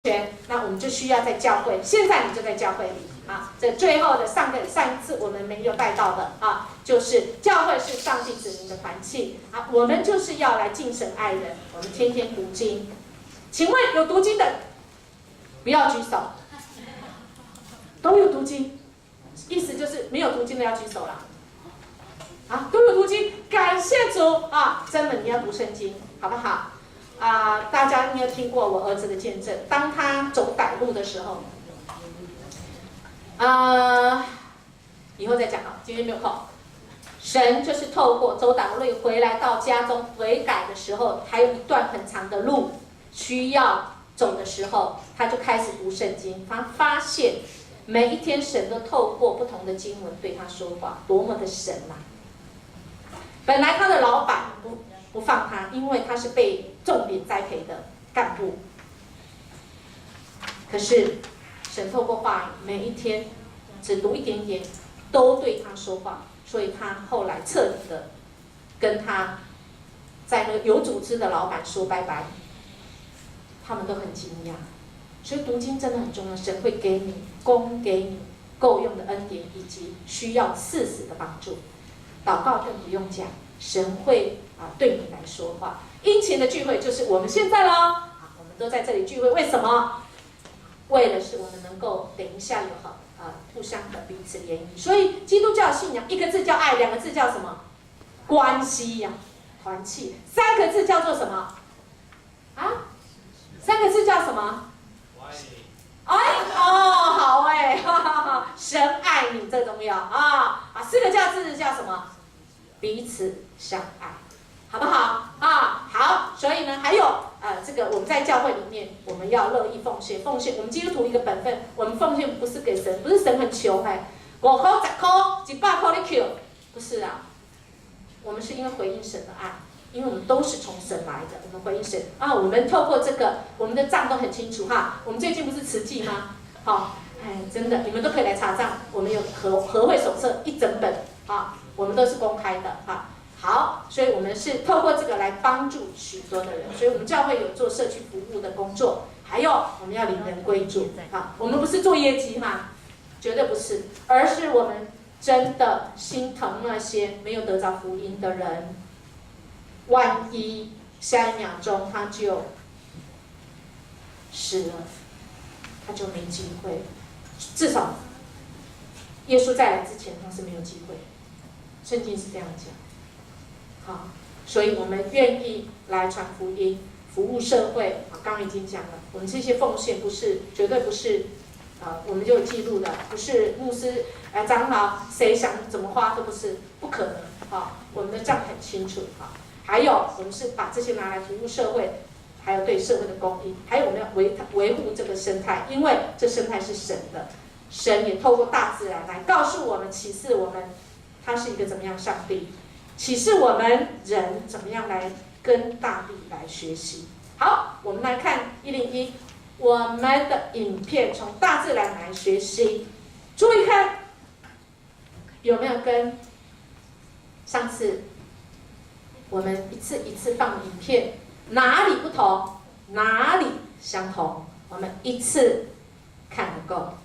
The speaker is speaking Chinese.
那我们就需要在教会，现在你就在教会里啊。这最后的上一次我们没有带到的啊，就是教会是上帝子民的团契啊，我们就是要来敬神爱人，我们天天读经。请问有读经的，不要举手。都有读经，意思就是没有读经的要举手啦。啊，都有读经，感谢主啊！真的，你要读圣经，好不好？大家应该听过我儿子的见证，当他走歹路的时候，以后再讲啊，今天没有空。神就是透过走歹路回来到家中悔改的时候，还有一段很长的路需要走的时候，他就开始读圣经，他发现每一天神都透过不同的经文对他说话，多么的神啊！本来他的老板不放他，因为他是被重点栽培的干部。可是神透过话语，每一天只读一点点，都对他说话，所以他后来彻底的跟他在那个有组织的老板说拜拜。他们都很惊讶，所以读经真的很重要，神会给你供给你够用的恩典，以及需要适时的帮助。祷告更不用讲，神会对你来说话。殷勤的聚会就是我们现在咯，我们都在这里聚会，为什么？为了是我们能够等一下有互相的彼此联谊。所以基督教信仰一个字叫爱，两个字叫什么？关系呀，团契。三个字叫做什么？三个字叫什么？好神爱你，这重要啊！四个字叫什么？彼此相爱，好不好好，所以呢，还有这个我们在教会里面，我们要乐意奉献。我们基督徒一个本分，我们奉献不是给神，不是神很穷5块、10块、100块你扣，不是啊，我们是因为回应神的爱。因为我们都是从神来的，我们回应神我们透过这个，我们的账都很清楚我们最近不是慈济吗？真的，你们都可以来查账。我们有和会手册1整本我们都是公开的好，所以我们是透过这个来帮助许多的人。所以我们教会有做社区服务的工作，还有我们要领人归主我们不是做业绩嘛，绝对不是，而是我们真的心疼那些没有得着福音的人。万一下1秒钟他就死了，他就没机会。至少耶稣再来之前，他是没有机会。圣经是这样讲。所以我们愿意来传福音，服务社会。刚刚已经讲了，我们这些奉献绝对不是我们就有记录的，不是牧师长老谁想怎么花都不是，不可能我们的账很清楚还有，我们是把这些拿来服务社会，还有对社会的公益，还有我们要维护这个生态，因为这生态是神的，神也透过大自然来告诉我们、启示我们，他是一个怎么样上帝，启示我们人怎么样来跟大地来学习。好，我们来看101，我们的影片从大自然来学习，注意看有没有跟上次我们一次一次放的影片哪里不同，哪里相同，我们一次看不够。